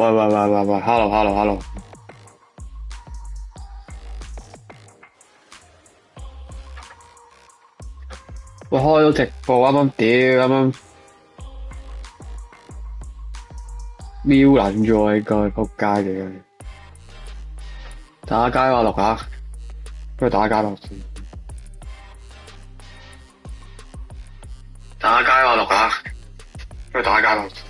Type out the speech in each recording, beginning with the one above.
喂，hello，喂，開咗直播，啱啱瞄撚咗呢個仆街嘅，打街話錄下，不如打街錄先，打街話錄下，不如打街錄先。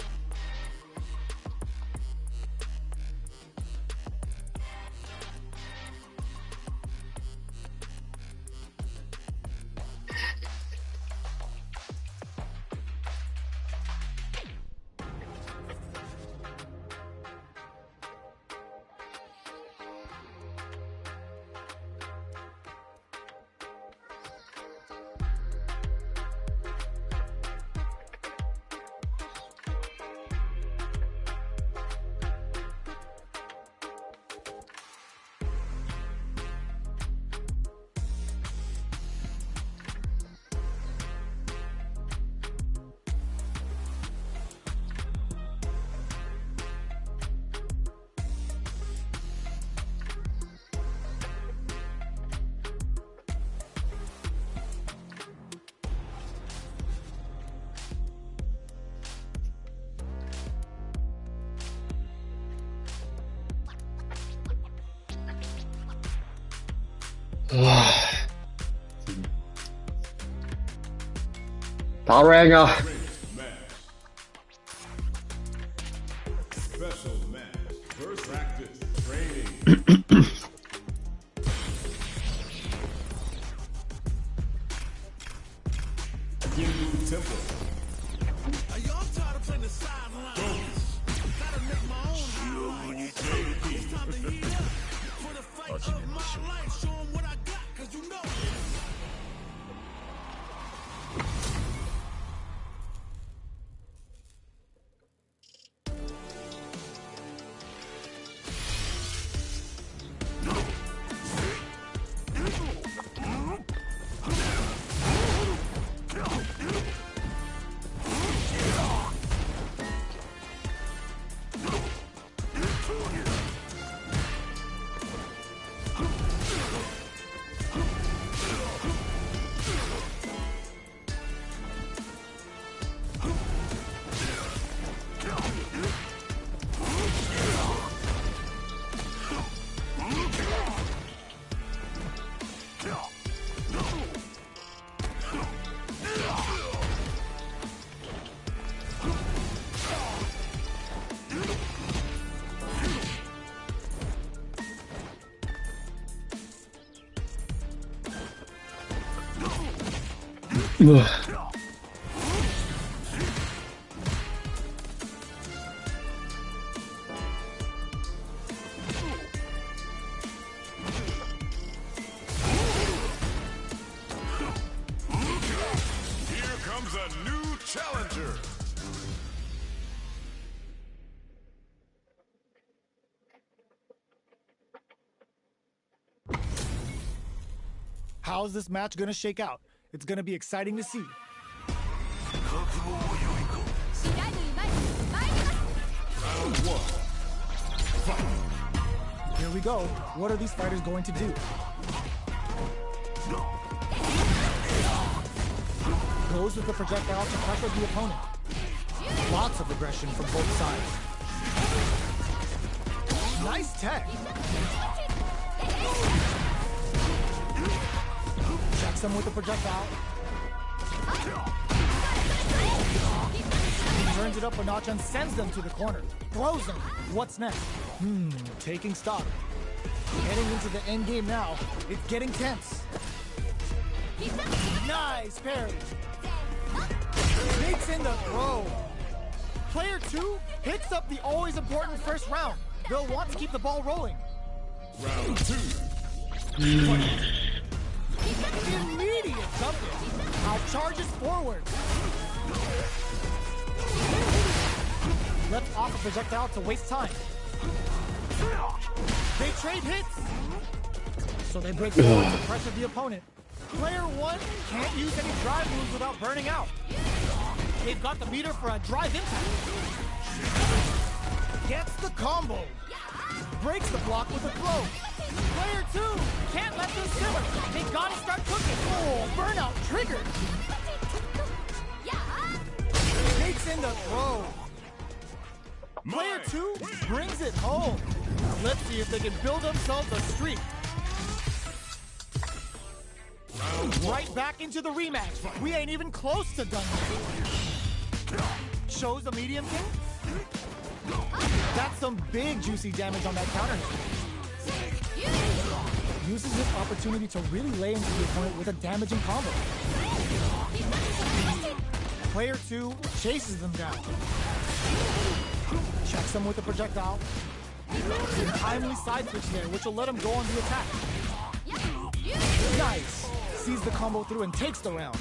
唉，打 rank 啊！How's this match gonna shake out? It's gonna be exciting to see. Round one. Fight. Here we go. What are these fighters going to do? Goes with the projectile to pressure the opponent. Lots of aggression from both sides. Nice tech. Checks him with the projectile. He turns it up a notch and sends them to the corner. Throws them. What's next? Taking stock. Heading into the end game now. It's getting tense. Nice parry. Makes in the throw. Player 2 hits up the always important first round. They'll want to keep the ball rolling. Round 2. Immediate jump in. Now charges forward. Left off a projectile to waste time. They trade hits. So they break forward to pressure the opponent. Player 1 can't use any drive moves without burning out. They've got the meter for a drive impact. Gets the combo. Breaks the block with a throw. Player 2 can't let this simmer. They gotta start cooking. Oh, burnout triggered. Takes in the throw. Player 2 brings it home. Let's see if they can build themselves a streak. Right back into the rematch. We ain't even close to done yet. Shows the medium king. That's some big juicy damage on that counter hit. Uses this opportunity to really lay into the opponent with a damaging combo. Player 2 chases them down. Checks them with a projectile. Timely side switch there, which will let him go on the attack. Nice! Sees the combo through and takes the round.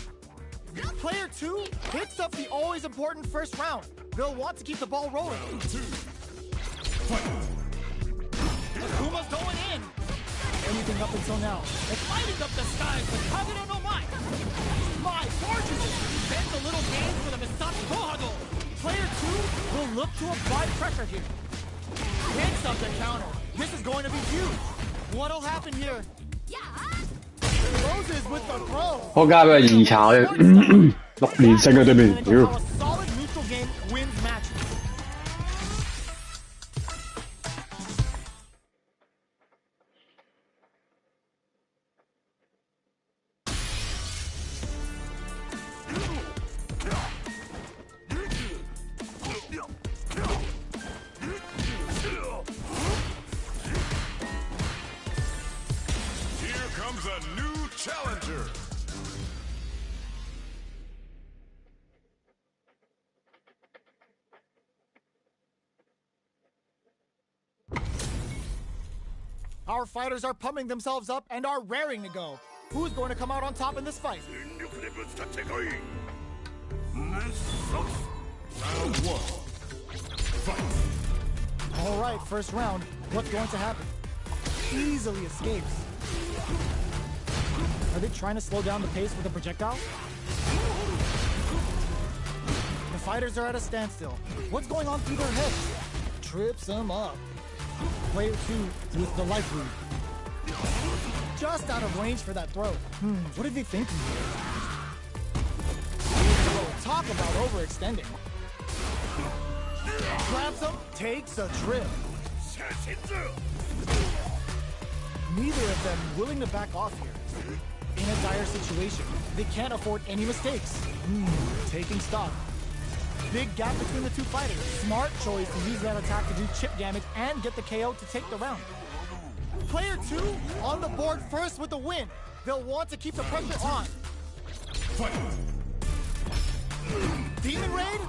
Player 2 picks up the always important first round. They'll want to keep the ball rolling. Akuma's going in. Anything up until now. It's lighting up the skies with Kagura no Mai. My gorgeous! Bends a little game for the Misaki Kohado. Player 2 will look to apply pressure here. Picks up the counter. This is going to be huge. What'll happen here? Closes with the throw. 我加佢二炒嘅6連勝嘅對面，屌！ A solid neutral game wins matches. Here comes a new challenger. Our fighters are pumping themselves up and are raring to go. Who's going to come out on top in this fight? Round 1. Fight. All right, first round. What's going to happen? Easily escapes. Are they trying to slow down the pace with a projectile? The fighters are at a standstill. What's going on through their heads? Trips them up. Player 2 with the life root. Just out of range for that throw. What are they thinking here? Oh, talk about overextending. Grabs him, takes a trip. Neither of them willing to back off here. In a dire situation, they can't afford any mistakes. Taking stock. Big gap between the two fighters. Smart choice to use that attack to do chip damage and get the KO to take the round. Player 2 on the board first with the win. They'll want to keep the pressure on. Demon Raid?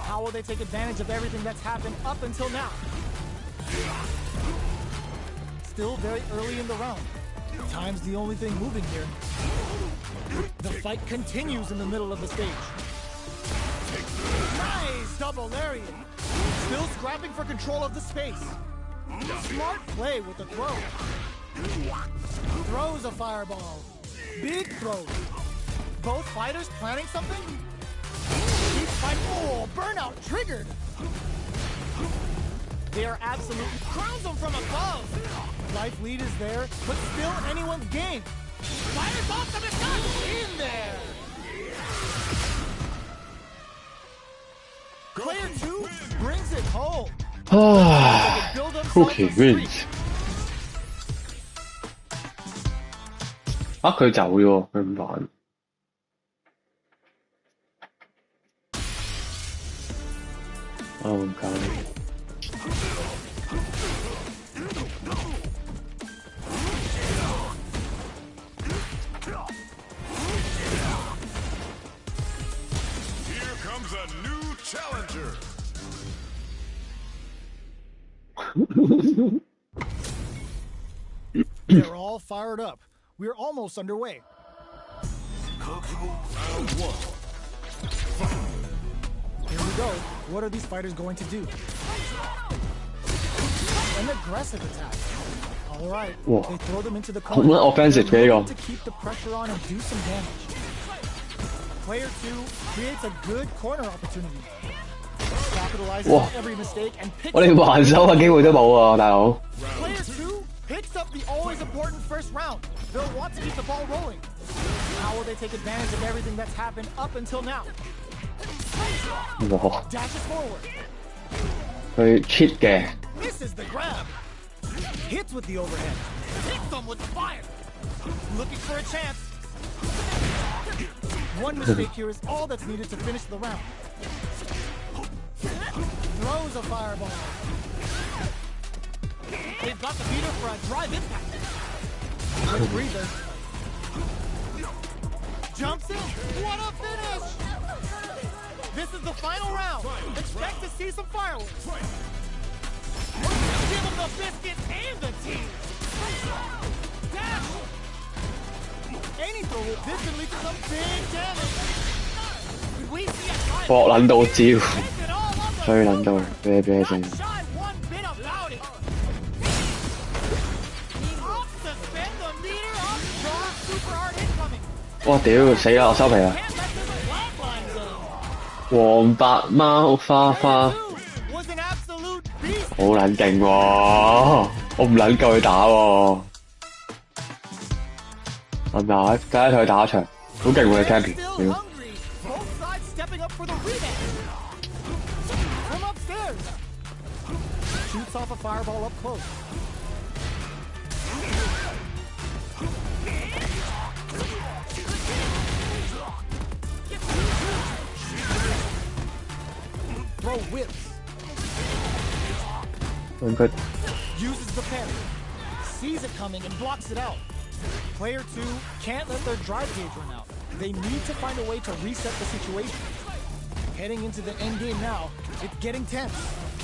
How will they take advantage of everything that's happened up until now? Still very early in the round. Time's the only thing moving here. The fight continues in the middle of the stage. Nice double lariat. Still scrapping for control of the space. Smart play with the throw. Throws a fireball. Big throw. Both fighters planning something? Keep fighting. Oh, burnout triggered. They are absolutely crowns them from above. Life lead is there, but still anyone's game. Fires off the machine in there. Player 2 brings it home. Cookie wins。啊！佢走咗喎，佢唔玩。我唔搞你。Here comes a new challenger. They're all fired up. We're almost underway. Round 1. Here we go. What are these fighters going to do? An aggressive attack. All right. Whoa. They throw them into the 好 corner. offensive They're 嘅 looking 呢 to keep the pressure on and do some damage. Player 2 creates a good corner opportunity. Stop capitalizes 哇 on every mistake and picks 我連 up 還手嘅機會都冇啊，大佬。Player 2 picks up the always important first round. They'll want to keep the ball rolling. How will they take advantage of everything that's happened up until now? 哇！ Dashes forward. 佢 cheat 嘅， Misses the grab. Hits with the overhead. Hits them with fire. Looking for a chance. One mistake here is all that's needed to finish the round. Throws a fireball. They've got the meter for a drive impact. Quick breather. Jumps in. What a finish! This is the final round. Expect to see some fireworks. Give him the biscuit and the tea. Dash. Any throw will this can lead to some big damage. Could we see a drive? 搏撚到招， Take it all on the 追撚到啤啤聲。 Not shy one bit about it. Off suspend the meter up. Draw super hard incoming. 哇屌死啦！我收皮啦！ Can't let this flat line go. 黃白貓花花 Two was an absolute beast. 好撚勁喎，我唔撚夠佢打喎。係咪啊？梗係同佢打一場，好勁喎！你 Champion， Still 屌！ hungry. Both sides stepping up for the rematch. From upstairs. Shoots off a fireball up close. Throw whips. 應該 Uses the parry. Sees it coming and blocks it out. Player 2 can't let their drive gauge run out. They need to find a way to reset the situation. Heading into the end game now, it's getting tense.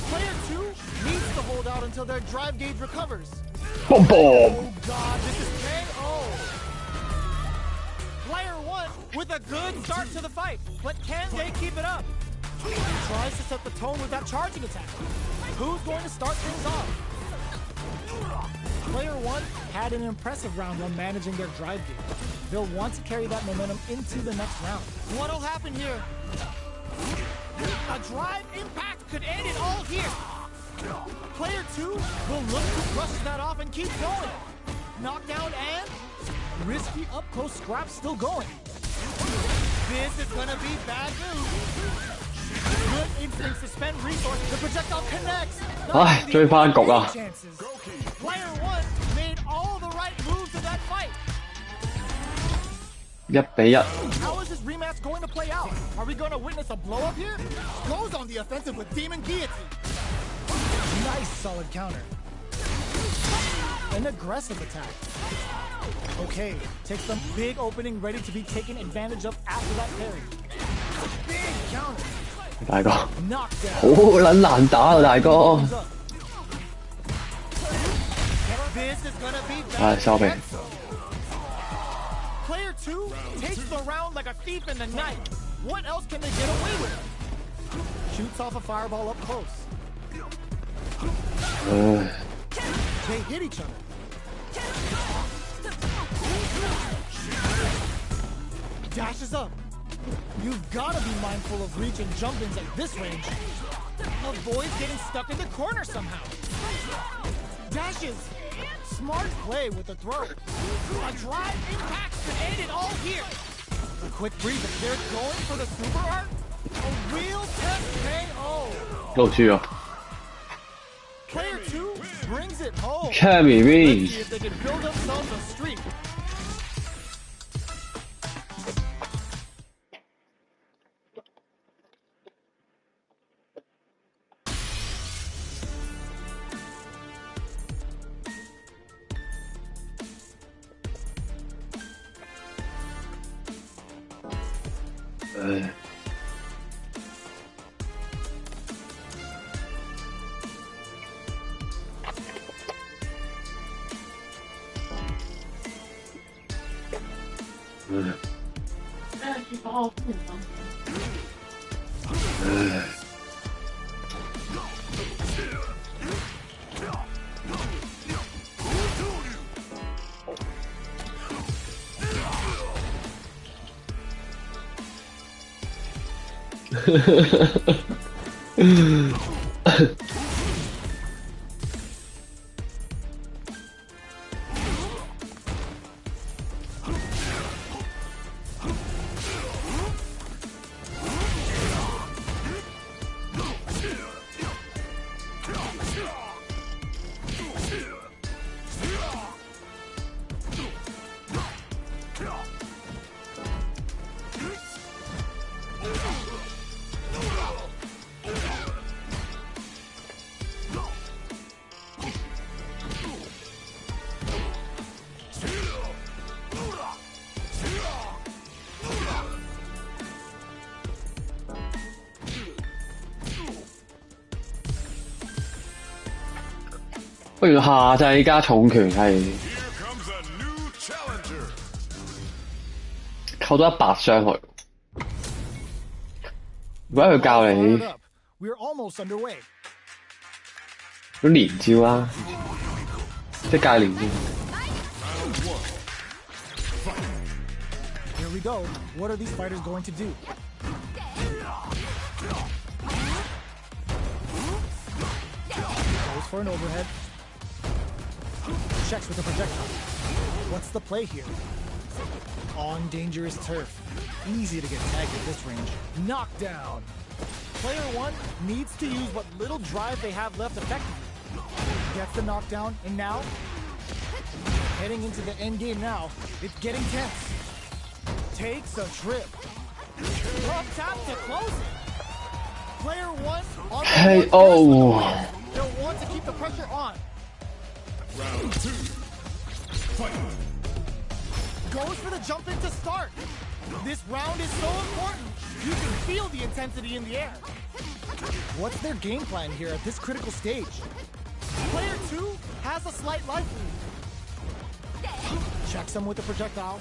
Player 2 needs to hold out until their drive gauge recovers. 嘣嘣， Oh god, this is KO! Player 1 with a good start to the fight, but can they keep it up? He tries to set the tone with that charging attack. Who's going to start things off? Player 1 had an impressive round while managing their drive gauge. They'll want to carry that momentum into the next round. What'll happen here? A drive impact could end it all here. Player 2 will look to brush that off and keep going. Knockdown and risky up-close scrap still going. This is gonna be bad news. Good instinct to spend resource. The projectile connects. 唉，追翻局啊！ Chances. Player 1 made all the right moves in that fight. 1比1， How is this rematch going to play out? Are we going to witness a blow-up here? Goes on the offensive with Demon Guillotine. Nice solid counter. An aggressive attack. Okay, takes the big opening ready to be taken advantage of after that parry. Big counter. 大哥， Knockdown. 好撚難打啊，大哥！ This is gonna be 唉， bad. 收皮。 Player 2 takes the round like a thief in the night. What else can they get away with? Shoots off a fireball up close. 唉， They hit each other. Dashes up. You've got to be mindful of reach and jump-ins at this range. Avoids getting stuck in the corner somehow. Dashes. Smart play with the throw. A drive impact could end it all here. A quick breather. They're going for the super art. A real test KO. 撈豬啊 Player 2 brings it home. ！Champion Let's wins。 see if they can build themselves a streak. 不如下制加重拳係 Here comes a new challenger. 扣到100傷害。如果佢教 Fired 你 up. We're almost underway. 都連招啦，即係戒連招。 Here we go. What are these fighters going to do? Goes for an overhead. Checks with a projectile. What's the play here? On dangerous turf. Easy to get tagged at this range. Knockdown. Player 1 needs to use what little drive they have left effectively. Gets the knockdown, and now, heading into the end game now, it's getting tense. Takes a trip. Up tap to close it. Player 1 on the Hey, board oh. first with the win. They'll want to keep the pressure on. Round 2. Fight. Goes for the jump in to start. This round is so important. You can feel the intensity in the air. What's their game plan here at this critical stage? Player 2 has a slight life lead. Checks him with the projectile.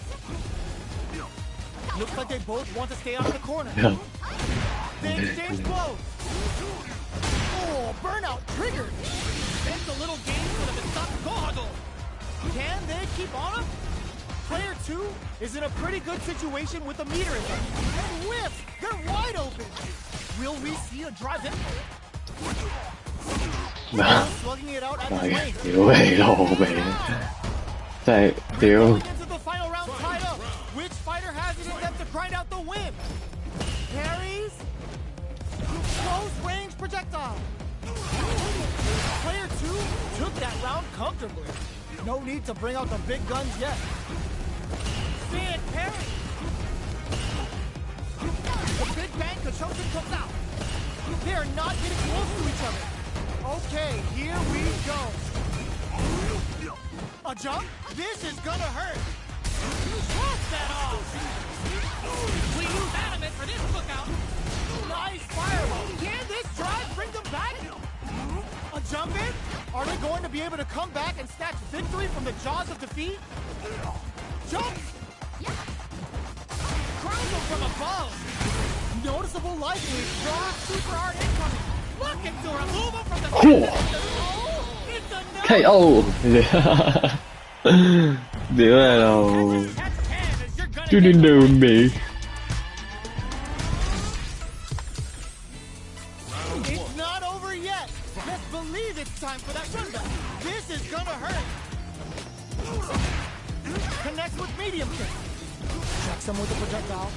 Looks like they both want to stay out of the corner. Yeah. They exchange blows. Oh, burnout triggered. It's a little game for the stop Gohado. Can they keep on him? Player 2 is in a pretty good situation with the meter in them. And whiff! They're wide open! Will we see a drive in? Slugging it out at the lane. 屌你老味，真係屌！ Into the final round tied up. Which fighter has it in them to grind out the win? Parries. Close range projectile. Player 2 took that round comfortably. No need to bring out the big guns yet. Big parry. The big bang Kachoshin comes out. They are not getting close to each other. Okay, here we go. A jump? This is gonna hurt. Cross that off. We use adamant for this cookout. Nice fireball. Can this drive bring them back? A jump in? Are they going to be able to come back and snatch victory from the jaws of defeat? Jump! Crown from above. Noticeable life lead. Raw super hard incoming. Looking to remove him from the It's a K.O. 屌你老，嘟你老味。 It's not over yet. Let's believe it's time for that run back. This is gonna hurt. Connects with medium kick. Checks him with the projectile.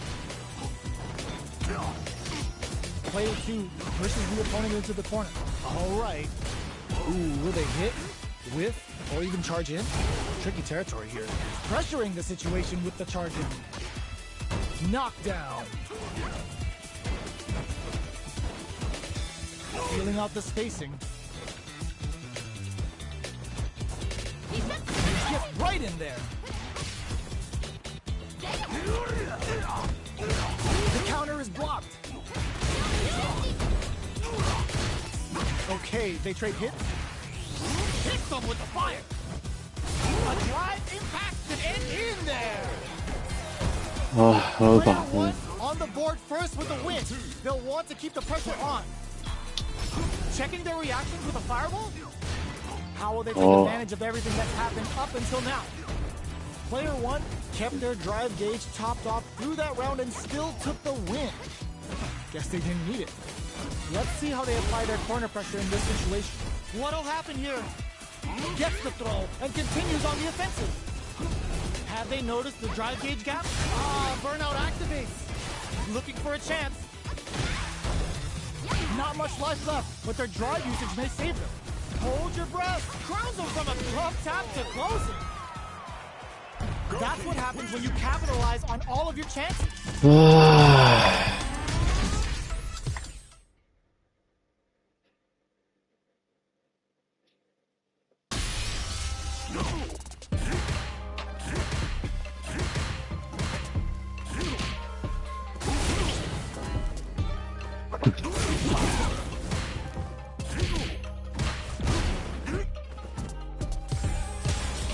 Player 2 pushes the opponent into the corner. All right. Ooh, will they hit, whiff, or even charge in? Tricky territory here. Pressuring the situation with the charge in. Knockdown. Feeling out the spacing. Get right in there. The counter is blocked. Okay, they trade hits. Hits them with the fire. A drive impact could end in there. 好 Player 煩 1 on the board first with a win. They'll want to keep the pressure on. Checking their reactions with a fireball? How will they take advantage of everything that's happened up until now? Player 1 kept their drive gauge topped off through that round and still took the win. Guess they didn't need it. Let's see how they apply their corner pressure in this situation. What'll happen here? Gets the throw and continues on the offensive. Have they noticed the drive gauge gap? Burnout activates. Looking for a chance. Not much life left, but their drive usage may save them. Hold your breath. Crowns them from a glove tap to closing. That's what happens when you capitalize on all of your chances.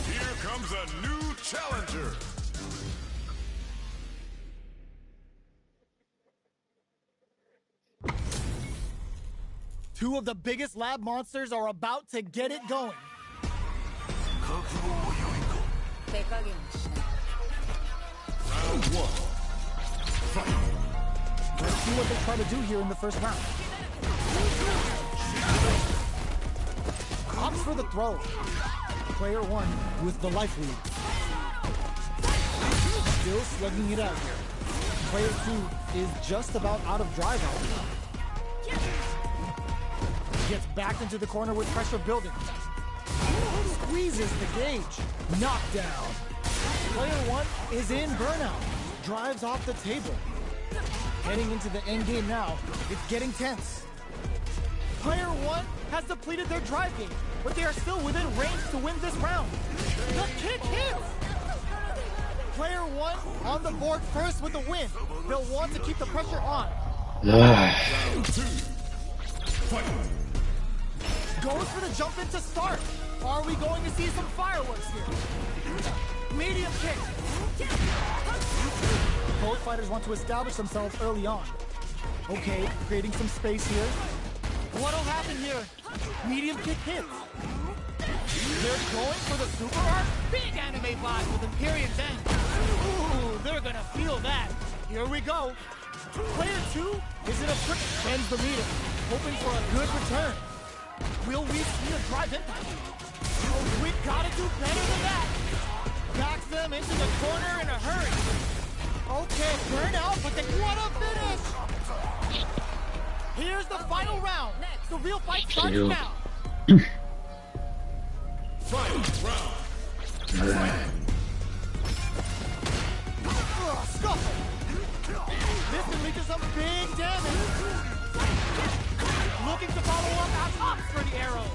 Here comes a new challenger. Two of the biggest lab monsters are about to get it going. Round one. Fight. Let's see what they try to do here in the first round. Opts for the throw. Player one with the life lead. Still slugging it out here. Player two is just about out of drive out. Gets backed into the corner with pressure building. Squeezes the gauge. Knockdown. Player one is in burnout. Drives off the table. Heading into the end game now, it's getting tense. Player one has depleted their drive gauge, but they are still within range to win this round. The kick hits! Player one on the board first with the win. They'll want to keep the pressure on. Round two. Fight. Goes for the jump in to start. Are we going to see some fireworks here? Medium kick. Both fighters want to establish themselves early on. Okay, creating some space here. What'll happen here? Medium kick hits. They're going for the super art. Big anime vibe with Imperium's end. Ooh, they're gonna feel that. Here we go. Player two is in a quick bends the meter, hoping for a good return. Will we see a drive impact? Oh, we gotta do better than that. Backs them into the corner in a hurry. Okay, burn out, but then what a finish! Here's the final round. The real fight starts now. Final round. Scuffle. This can lead to some big damage. Looking to follow up at tops for the arrow.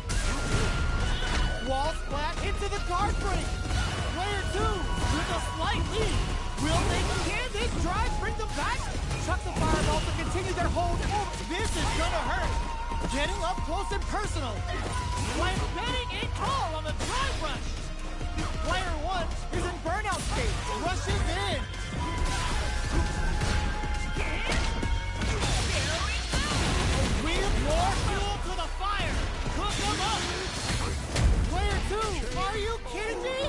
Wall splat into the guard break. Player two with a slight lead. Will they can this drive bring them back? Chuck the fireball to continue their hold. Oh, this is gonna hurt. Getting up close and personal. When betting a call on the drive rush. Player one is in burnout state. Rushes in. With more fuel to the fire. Cook them up. Player two, are you kidding me?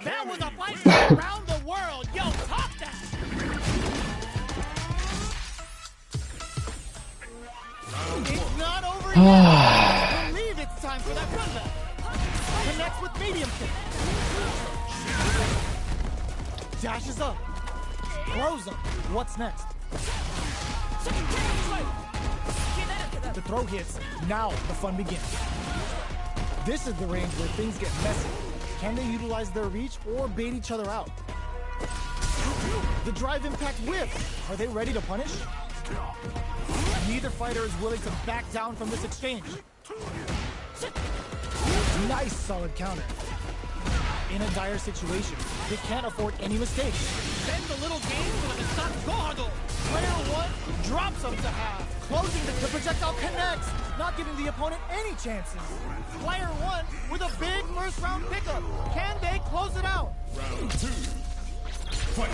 That was a fight from around the world. Yo, top that. It's not over yet. I believe it's time for that run back. Connects with medium kick. Dashes up. Throws him. What's next? The throw hits. Now the fun begins. This is the range where things get messy. Can they utilize their reach or bait each other out? The drive impact whiff. Are they ready to punish? Neither fighter is willing to back down from this exchange. Nice solid counter. In a dire situation, they can't afford any mistakes. Send the little game to the Misakado. Player one drops him to half. Closing the projectile connects, not giving the opponent any chances. Player one with a big first round pickup. Can they close it out? Round two. Fight.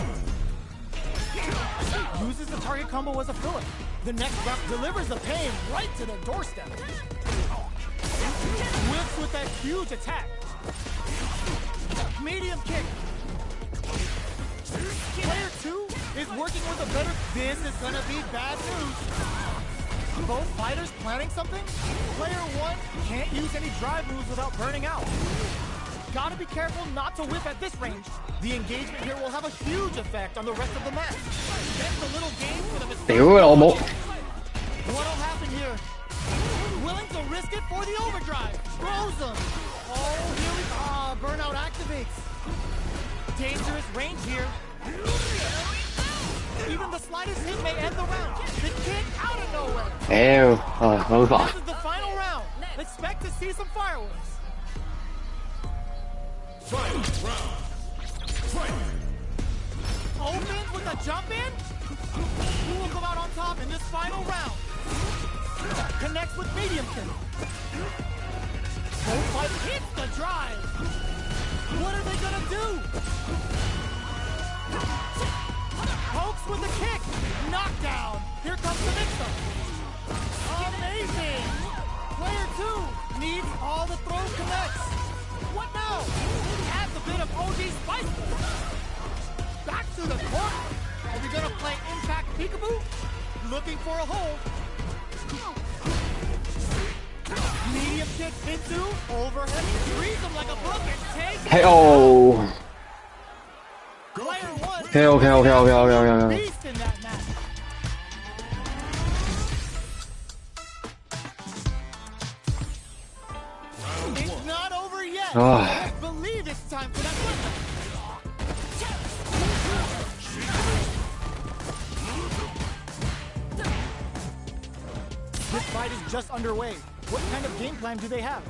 Uses the target combo as a filler. The next rep delivers the pain right to their doorstep. Whips with that huge attack. Medium kick. Player two is working working with a better... This is gonna be bad news. Both fighters planning something? Player 1 can't use any drive moves without burning out. Gotta be careful not to whip at this range. The engagement here will have a huge effect on the rest of the match. That's a little game for the mistake. 屌老母！ What'll happen here? Willing to risk it for the overdrive. Throws him. Oh, here we go. Burnout activates. Dangerous range here. Even the slightest hit may end the round. The kick out of nowhere. 屌，好煩。 This is the final round. Expect to see some fireworks. Final round. Fight. Opens with a jump in. Who will come out on top in this final round? Connects with medium kick. Both fighters hits the drive. What are they gonna do? Pokes with a kick. Knockdown. Here comes the mix-up. Amazing. Player 2 needs all the throw connects. What now? Adds a bit of OG spice. Back to the corner. Are we gonna play impact peekaboo? Looking for a hold. Medium kick into overhead. Freeze him like a book and take. Hey, oh. Player 1. Okay. Beast in that match. It's not over yet. Ah. I believe it's time for that one. This fight is just underway. What kind of game plan do they have?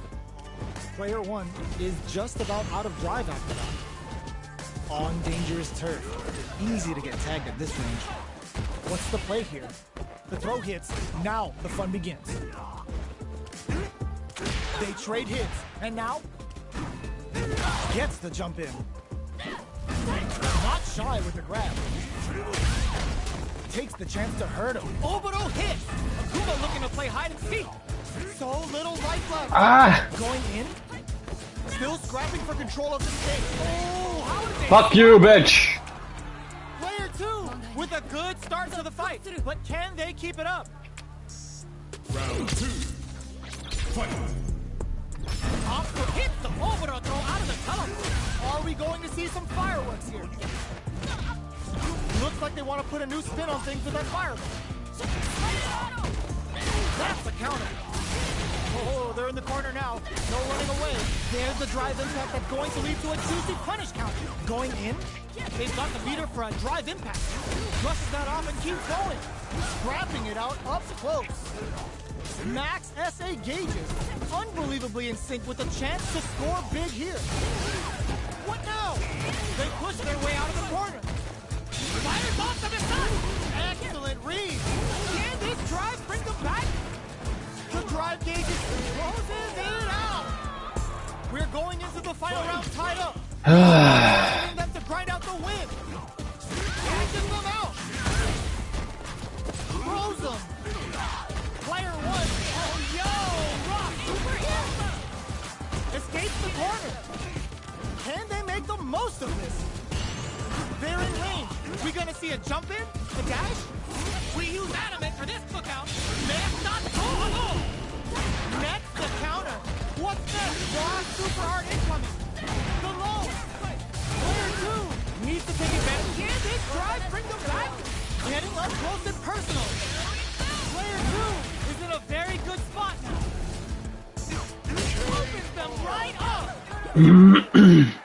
Player 1 is just about out of drive after that. On dangerous turf. Easy to get tagged at this range. What's the play here? The throw hits. Now the fun begins. They trade hits. And now gets the jump in. Not shy with the grab. Takes the chance to hurt him. Obito hit. Akuma looking to play hide and seek. So little life left. Ah! Going in. Still scrapping for control of the stage. Oh, how did they... Fuck you, bitch! Player 2 with a good start to the fight. But can they keep it up? Round 2. Fight. Oscar hits the Obito throw out of the teleport. Are we going to see some fireworks here? Looks like they want to put a new spin on things with that fireball. That's the counter. Oh, they're in the corner now. No running away. There's the drive impact that's going to lead to a juicy punish counter. Going in, they've got the meter for a drive impact. Brushes that off and keeps going. Scrapping it out up close. Max SA gauges. Unbelievably in sync with a chance to score big here. What now? They push their way out of the corner. Fires off the missile. Excellent read. Can this drive bring them back? The drive gauges closes it out. We're going into the final round tied up. Asking them to grind out the win. Catches them out. Throws them. Player 1. Oh, yo, Rock. Escapes the corner. Can they make the most of this? They're in range. We gonna see a jump in? A dash? We use animate for this cookout. Next, not go. Next, the counter. What's next? Raw super hard incoming. The low. Player 2 needs to take advantage. Can this drive bring them back? Getting up close and personal. Player 2 is in a very good spot now. Opens them right up.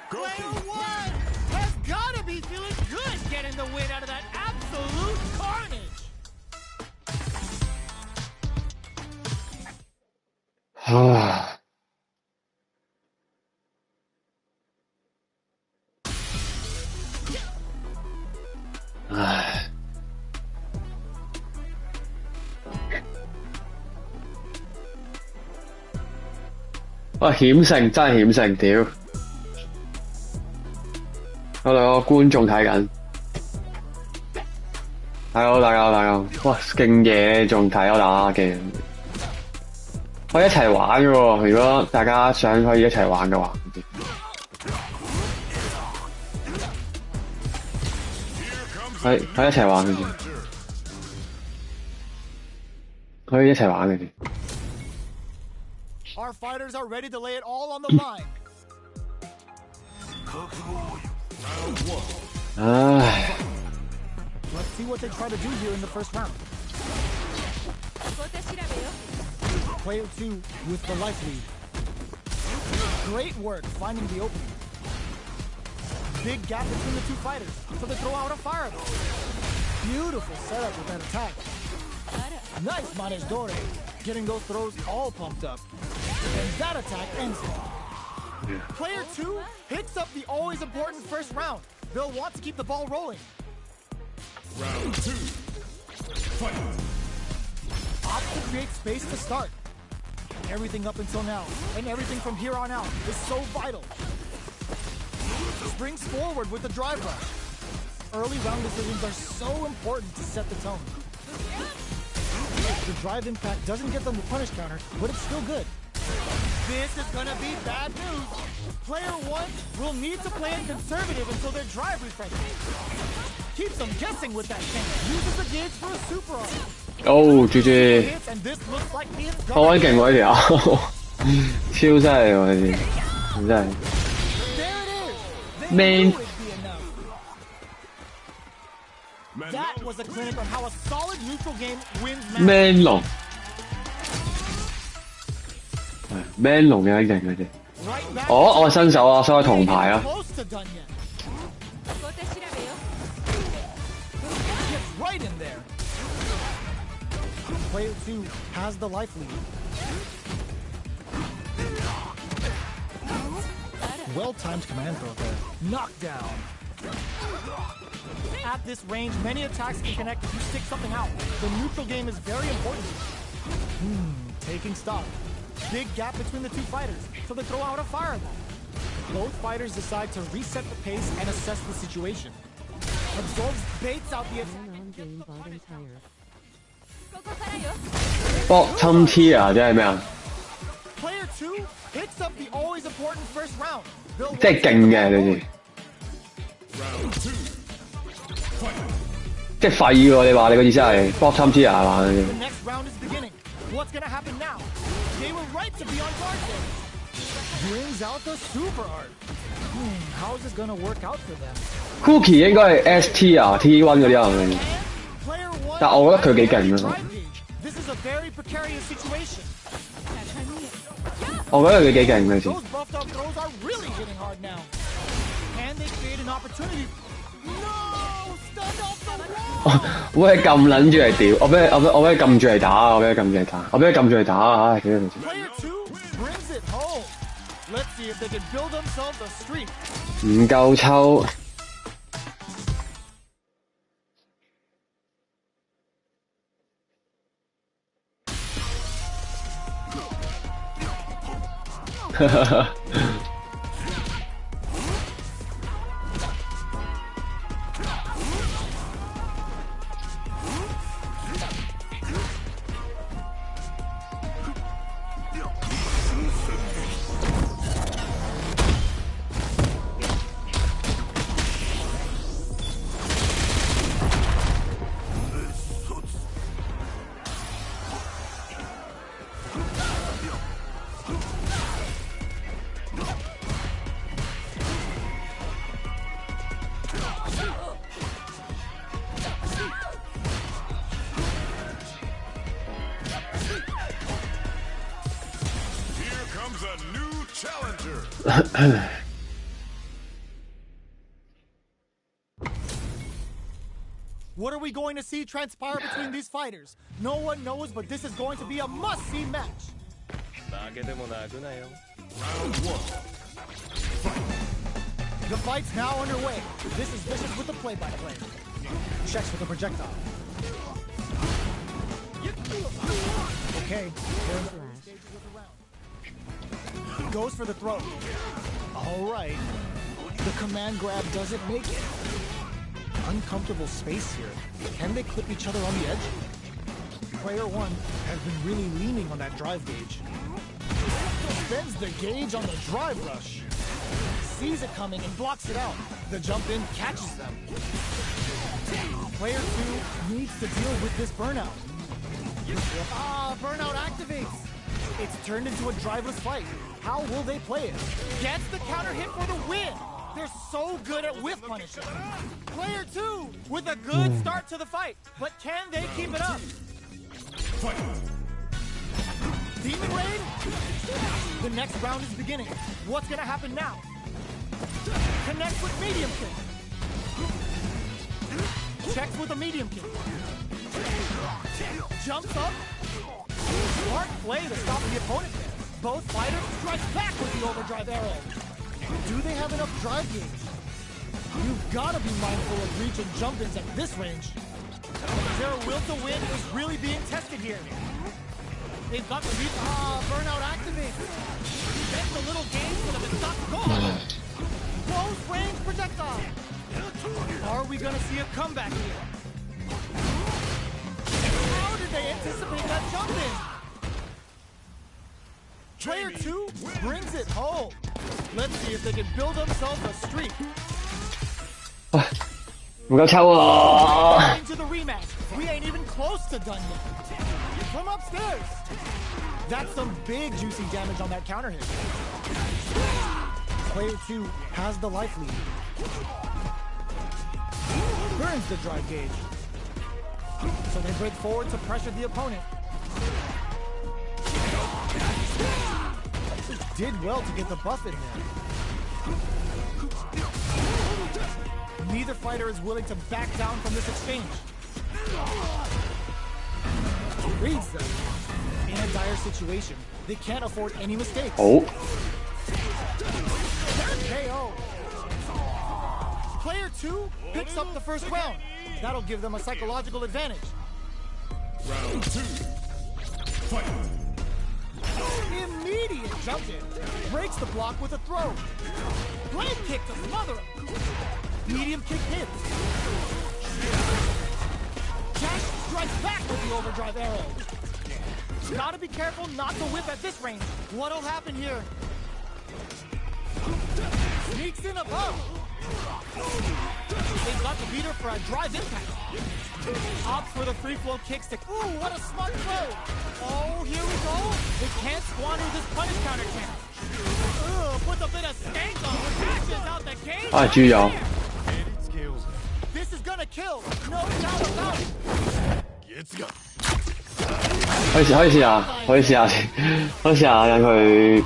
Player 1 has got to be feeling good getting the win out of that absolute carnage.唉，哇！險勝真係險勝，屌！有兩個觀眾睇緊，Hello，大家，哇，勁嘢仲睇我打機，可以一齊玩嘅喎。如果大家想可以一齊玩嘅話。Here comes 可以一齊玩嘅啫，可以一齊玩嘅啫。Our fighters are ready to lay it all on the line. 唉， Let's see what they try to do here in the first round. Player 2 with the life lead. Great work finding the opening. Big gap between the two fighters, so they throw out a fireball. Beautiful setup with that attack. Nice Manejadore, getting those throws all pumped up. And that attack ends it. Player 2 picks up the always important first round. They'll want to keep the ball rolling. Round 2. Fight. Opts to create space to start. Everything up until now, and everything from here on out, is so vital. Springs forward with the drive rush. Early round decisions are so important to set the tone. The drive impact doesn't get them the punish counter, but it's still good. This is gonna be bad news. Player 1 will need to play it conservative until their drive refreshes. Keeps them guessing with that thing. Uses the gauge for a super arm. 哦，GG， And this looks like he is 好鬼勁喎呢條，超犀利喎呢啲，真係 There it is. They Man. knew it'd be enough. That was a clinic on how a solid neutral game wins matches. Man 龍，係 Man 龍嘅一勁嘅啫。 Right back 我係新手啊，所以銅牌啊。 close to done yet. Gets right in there. Player 2 has the life lead. Well-timed command throw there. Knockdown. At this range, many attacks can connect if you stick something out. The neutral game is very important. Taking stock. Big gap between the two fighters, so they throw out a fireball. Both fighters decide to reset the pace and assess the situation. Absorbs, baits out the搏侵 T 啊，即係咩啊？ Player 2 picks up the always important first round. They'll 即係勁嘅你哋， Round 2. Fight. 即係廢喎！你話你個意思係搏侵 T 啊係嘛？ The next round is beginning. What's gonna happen now? They were right to be on guard there. Brings out the super art. How's this gonna work out for them? Cookie 應該係 ST 啊 T1 嗰啲啊係咪？ Player 1 但我覺得佢幾勁啊！ drive gauge. This is a very precarious situation. 我覺得佢幾勁嘅先。 Those buffed up throws are really hitting hard now. And they create an opportunity. No! Stunned off the wall! 我俾佢撳撚住嚟屌，我俾佢撳住嚟打，我俾佢撳住嚟打，我俾佢撳住嚟打，唉屌你！ Player 2 brings it home. Let's see if they can build themselves a streak. 唔夠抽。What are we going to see transpire between these fighters? No one knows, but this is going to be a must-see match. Round 1. The fight's now underway. This is Vicious with the play-by-play. Checks with the projectile. Okay, goes for the throw. All right. The command grab doesn't make it. Uncomfortable space here. Can they clip each other on the edge? Player 1 has been really leaning on that drive gauge. Spends the gauge on the drive rush. sees it coming and blocks it out. The jump in catches them. Player 2 needs to deal with this burnout. Burnout activates. It's turned into a driveless fight. How will they play it? Gets the counter hit for the win. They're so good at whiff punishing. Player 2 with a good start to the fight, but can they keep it up? Fight! Demon Raid? The next round is beginning. What's gonna happen now? Connects with medium kick. Checks with a medium kick. Jumps up. Smart play to stop the opponent there. Both fighters strike back with the overdrive arrow. Do they have enough drive gauge? You've got to be mindful of reach and jump-ins at this range. Their will to win is really being tested here. They've got to beat burnout activate. Gets a little gauge, but if it's not gone. Close range projectile. Are we gonna see a comeback here? How did they anticipate that jump in? Player 2 brings it home. Let's see if they can build themselves a streak. 唔夠抽啊！ Into the rematch. We ain't even close to done yet. From upstairs. That's some big juicy damage on that counter hit. Player 2 has the life lead. Burns the drive gauge. So they break forward to pressure the opponent. Did well to get the buff in there. Neither fighter is willing to back down from this exchange. Reads them. In a dire situation, they can't afford any mistakes. Oh. KO. Player 2 picks up the first round. That'll give them a psychological advantage. Round 2. Fight! Immediate jump in. Breaks the block with a throw. Blade kick to smother him. Medium kick hits. Cash strikes back with the overdrive arrow. Gotta be careful not to whip at this range. What'll happen here? Sneaks in above. They've got the beater for a drive impact. Opts for the free flow kicks to... Ooh, what a smart throw. Oh, here we go. They can't squander this punish counter chance. Ooh, puts a bit of stank on. Dashes out the cage. 啊，豬油！ This is gonna kill. No doubt about it. 可以試下，可以試下先，可以試下讓佢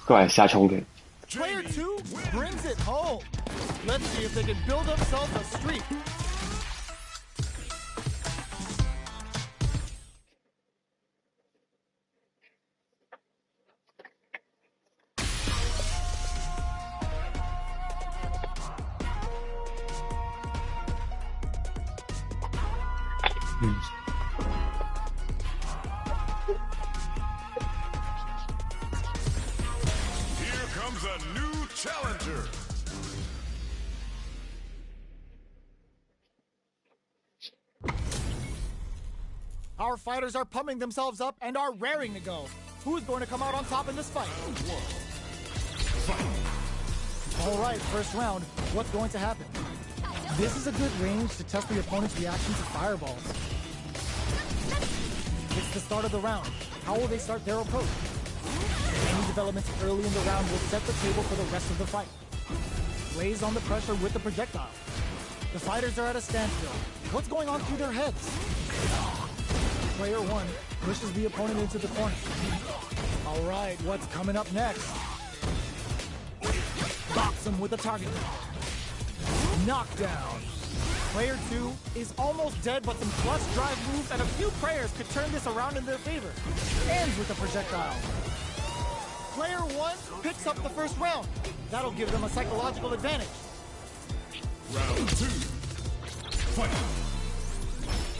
過嚟試下重拳。 Player 2 brings it home. Let's see if they can build themselves a streak. Here comes a new challenger. Our fighters are pumping themselves up and are raring to go. Who's going to come out on top in this fight? All right, first round. What's going to happen? This is a good range to test the opponent's reaction to fireballs. It's the start of the round. How will they start their approach? Any developments early in the round will set the table for the rest of the fight. Lays on the pressure with the projectile. The fighters are at a standstill. What's going on through their heads? Player 1 pushes the opponent into the corner. All right, what's coming up next? Box him with a target. Knockdown. Player 2 is almost dead, but some clutch drive moves and a few prayers could turn this around in their favor. Ends with a projectile. Player 1 picks up the first round. That'll give them a psychological advantage. Round 2. Fight!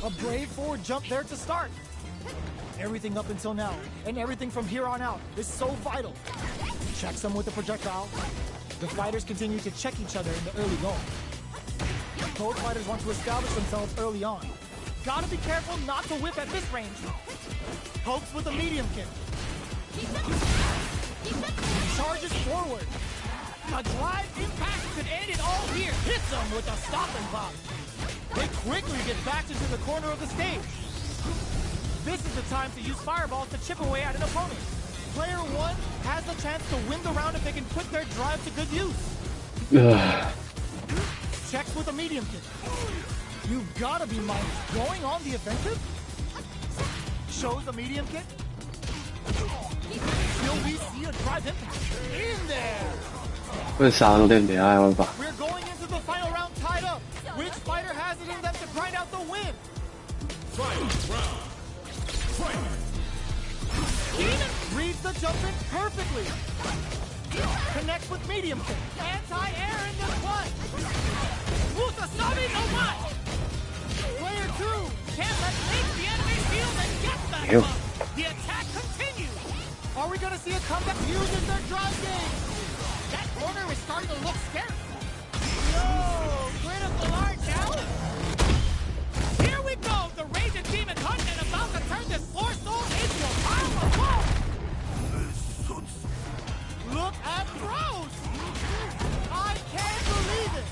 A brave forward jump there to start. Everything up until now, and everything from here on out, is so vital. Checks them with the projectile. The fighters continue to check each other in the early going. Both fighters want to establish themselves early on. Gotta be careful not to whip at this range. Pokes with a medium kick. Charges forward. A drive impact could end it all here. Hits them with a stopping pop. They quickly get back into the corner of the stage. This is the time to use fireballs to chip away at an opponent. Player 1 has the chance to win the round if they can put their drive to good use. Checks with a medium kick. You've gotta be minded. Going on the offensive? Shows a medium kick. Will we see a drive impact? In there! We're going into the final round tied up. Which fighter has it in them to grind out the win? Final round. Fight. Demon reads the jump in perfectly. Connects with medium kick. Anti-air in this one. Musasabi no match. Player 2 can't let Link the enemy field and gets that one. The attack continues. Are we going to see a comeback? Uses their drive game. That corner is starting to look scary. No, critical art now. Here we go. The Raging Demon Hunt and about to turn this floor soul into a pile of balls. Look at throws. I can't believe it.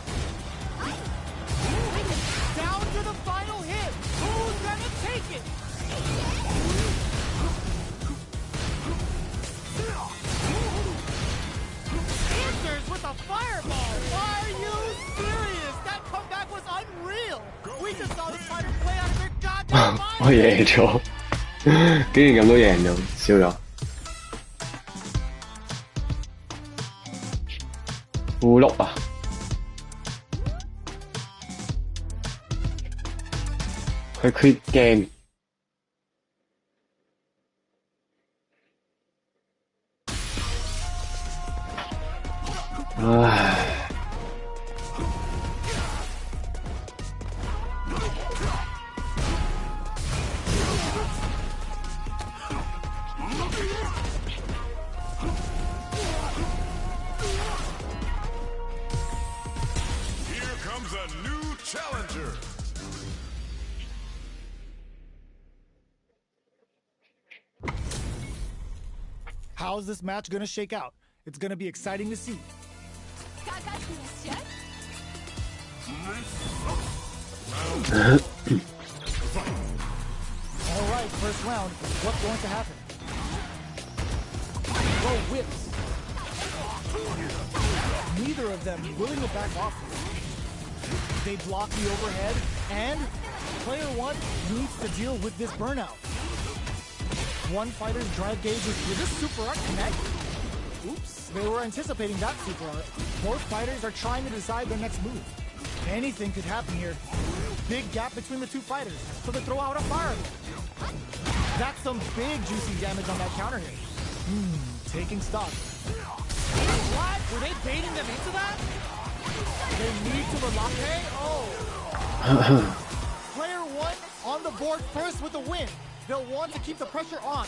Down to the final hit. Who's gonna take it? Answers with a fireball. Are you serious? That comeback was unreal. We just saw this fighter play out of their goddamn mind. 我贏咗，竟然咁都贏咗，笑咗。負6啊！佢 quit game。唉。Here comes a new challenger. How's this match gonna shake out? It's gonna be exciting to see. All right, first round. What's going to happen? Throw whips. Neither of them willing to back off. They block the overhead, and player 1 needs to deal with this burnout. One fighter's drive gauge is with this super art connect. Oops, they were anticipating that super art. Both fighters are trying to decide their next move. Anything could happen here. Big gap between the two fighters, so they throw out a fireball. That's some big juicy damage on that counter hit. Taking stock. What? Were they baiting them into that? They need to relate? Oh. Player 1 on the board first with the win. They'll want to keep the pressure on.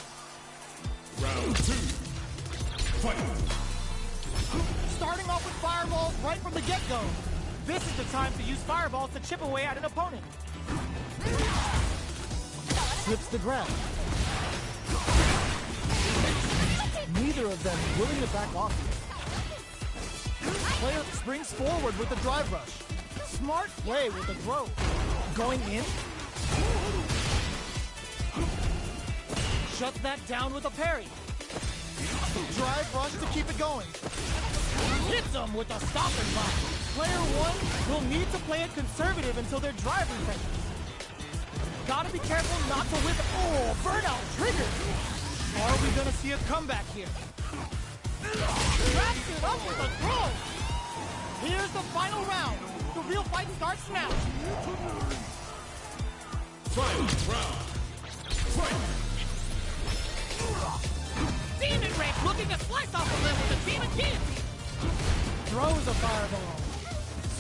Round 2. Fight. Starting off with fireballs right from the get-go. This is the time to use fireballs to chip away at an opponent. Slips the grab. Neither of them willing to back off here. Player springs forward with the drive rush. Smart play with the throw. Going in. Shut that down with a parry. Drive rush to keep it going. Hits them with a stopping block. Player 1 will need to play it conservative until their drive refreshes. Gotta be careful not to whip. Oh, burnout triggered. Are we gonna see a comeback here? Wraps it up with a throw. Here's the final round. The real fight starts now. Final round. Fight. Demon Rake looking to slice off a limb with a demon guillotine. Throws a fireball.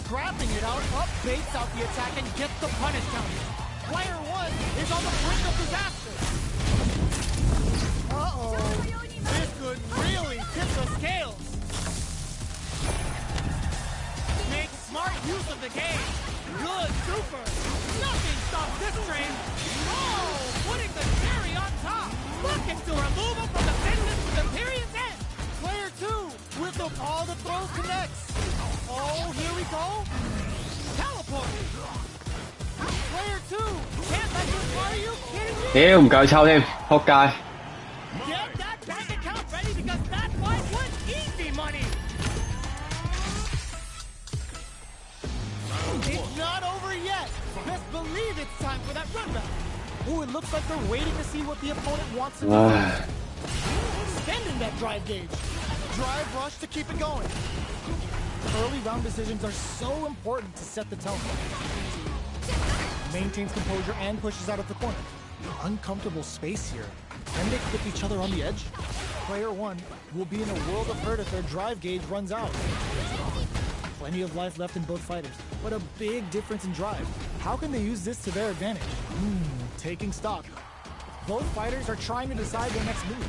Scrapping it out, up baits out the attack and gets the punish counter. Player 1 is on the brink of disaster. Uh-oh. This could really tip the scales. Make smart use of the game. Good super. Nothing stops this train. Oh, putting the cherry on top. Looking to remove him from the distance to the period's end. Player 2 with the Oh, the throw connects. Oh, here we go. Teleport. Player 2 can't let this. Are you kidding me? 屌唔夠抽添，仆街！ Get that bank account ready because that fight was easy money. It's not over yet. Best believe it's time for that run back. Ooh, it looks like they're waiting to see what the opponent wants to do. Extending that drive gauge. Drive rush to keep it going. Early round decisions are so important to set the tone. Maintains composure and pushes out of the corner. Uncomfortable space here. Can they clip each other on the edge? Player 1 will be in a world of hurt if their drive gauge runs out. Plenty of life left in both fighters, but a big difference in drive. How can they use this to their advantage? Taking stock. Both fighters are trying to decide their next move.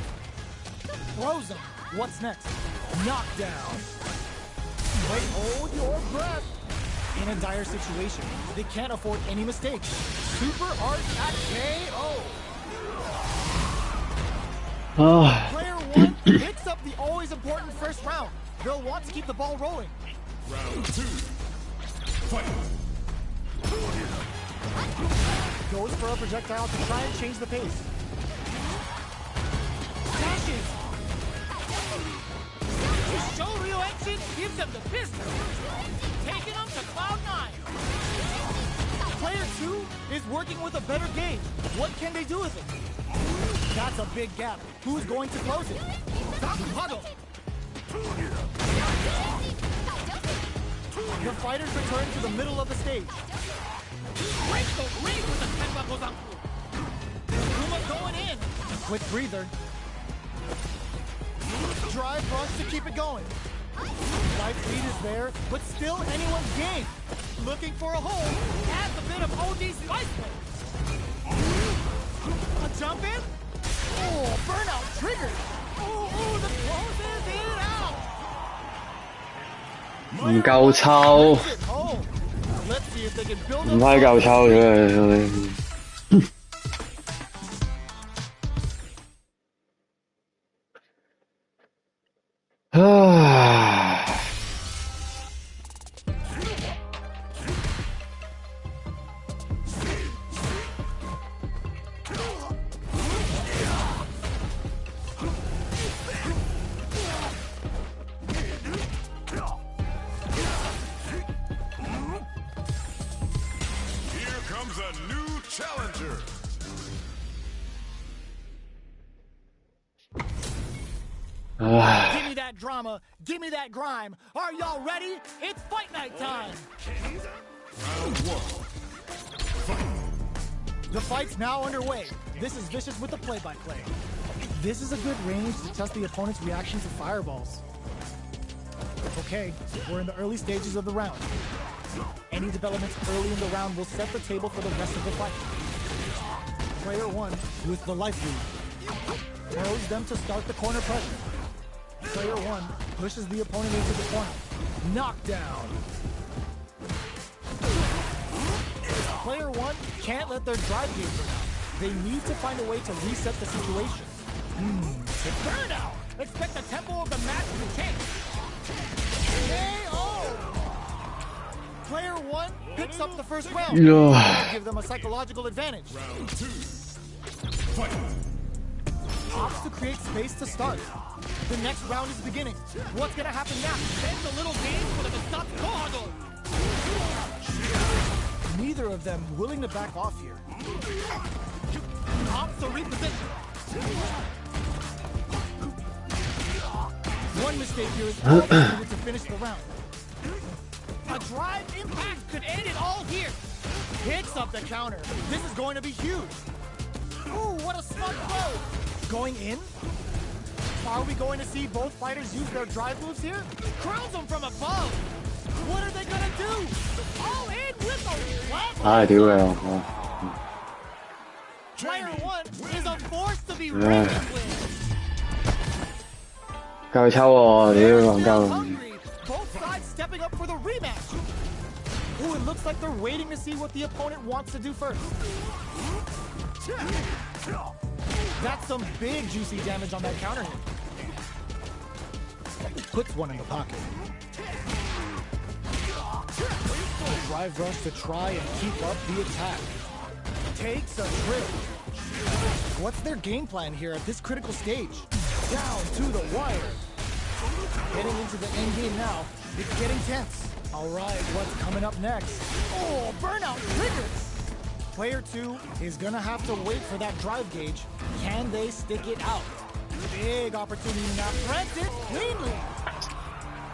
Throws them. What's next? Knockdown. Wait, hold your breath. In a dire situation, they can't afford any mistakes. Super arch at KO. Player 1 picks up the always important first round. They'll want to keep the ball rolling. Round 2. Fight. Goes for a projectile to try and change the pace. Dashes. Shoryu action gives them the business. Taking them to cloud 9. Player 2 is working with a better gauge. What can they do with it? That's a big gap. Who's going to close it? Huddle. The fighters return to the middle of the stage. Break the ring with the Tenba Gozanku. Kuma going in. Quick breather. Drive rush to keep it going. Life lead is there, but still anyone's game. Looking for a hole. Adds a bit of OD spice play. A jump in. Oh, burnout triggered. Oh, the closes it out. 唔夠抽， Let's see if they can build 唔係夠抽嘅。唉。 Here comes a new challenger. Give me that drama. Give me that grime. Are y'all ready? It's fight night time. Round 1. The fight's now underway. This is Vicious with the play-by-play. This is a good range to test the opponent's reaction to fireballs. Okay, we're in the early stages of the round. Any developments early in the round will set the table for the rest of the fight. Player 1 with the life lead. Throws them to start the corner pressure. Player 1 pushes the opponent into the corner. Knockdown. Player 1 can't let their drive gauge run out. They need to find a way to reset the situation. Burnout! Expect the tempo of the match to change. KO! Player 1 picks up the first round. Give them a psychological advantage. Round 2. Fight. Opts to create space to start. The next round is beginning. What's gonna happen now? Send a little game for the stop Kohado. Neither of them willing to back off here. Opts to reposition. One mistake here is all they needed to finish the round. A drive impact could end it all here. Picks up the counter. This is going to be huge. Ooh, what a smart throw. Going in? Are we going to see both fighters use their drive moves here? Curls them from above. What are they gonna do? All in with a flat. 唉，屌你啊！ Player 1 is a force to be reckoned with. 夠抽喎，屌戇鳩！ Hungry. Both sides stepping up for the rematch. Ooh, it looks like they're waiting to see what the opponent wants to do first. That's some big juicy damage on that counter hit. puts one in the pocket. Drive rush to try and keep up the attack. Takes a trip. What's their game plan here at this critical stage? Down to the wire. Getting into the end game now. It's getting tense. All right, what's coming up next? Oh, burnout triggers. Player 2 is gonna have to wait for that drive gauge. Can they stick it out? Big opportunity now. Press it cleanly.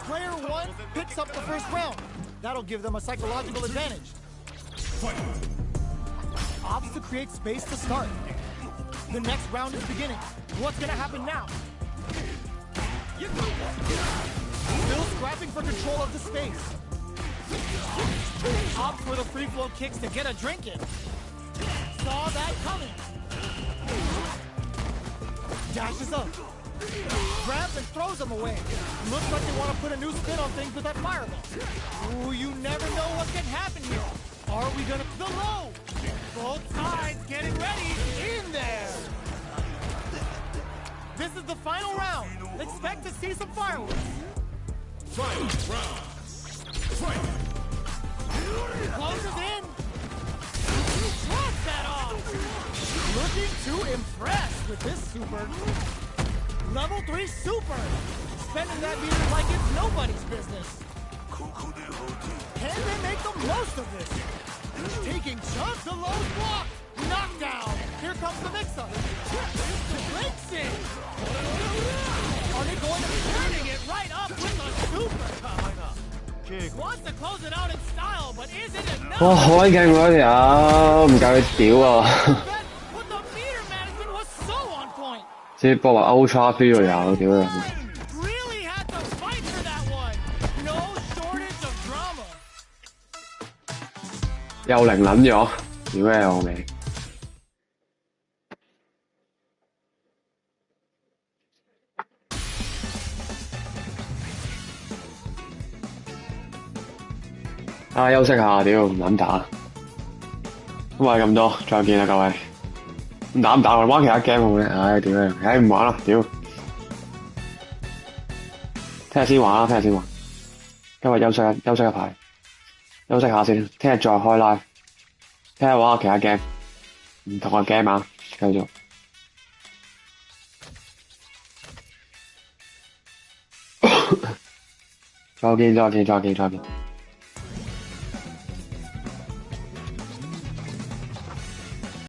Player 1 picks up the first round. That'll give them a psychological advantage. Opts to create space to start. The next round is beginning. What's gonna happen now? Still scrapping for control of the space. Opts for the free flow kicks to get a drink in. Saw that coming. Dashes up. Grabs and throws them away. Looks like they want to put a new spin on things with that fireball. Ooh, you never know what can happen here. Are we gonna the low? Both sides getting ready. In there. This is the final round. Expect to see some fireworks. Final round. Fight. Closes in. Drops that off. Looking to impress with this super. Level 3 super. Spending that meter like it's nobody's business. Can they make the most of this? Taking chunks of low block. Knockdown. Here comes the mix-up. Breaks it. Are they going to be turning it right up with a super? Wants to close it out in style, but is it enough? 哇，好勁嗰條，唔夠佢屌啊！ But the meter management was so on point. 只不過話 Ultra Free 度有，屌佢！ Really had to fight for that one. No shortage of drama. 又零撚咗，屌你老味！啊，休息下，屌唔撚打。咁話咁多，再見啦各位。唔打唔打，我玩其他 game 好咧。唉，屌你，唉唔玩啦，屌。聽日先玩啦，聽日先玩。今日休息一排，休息下先。聽日再開 live， 聽日玩下其他 game， 唔同嘅 game 啊，繼續。再見。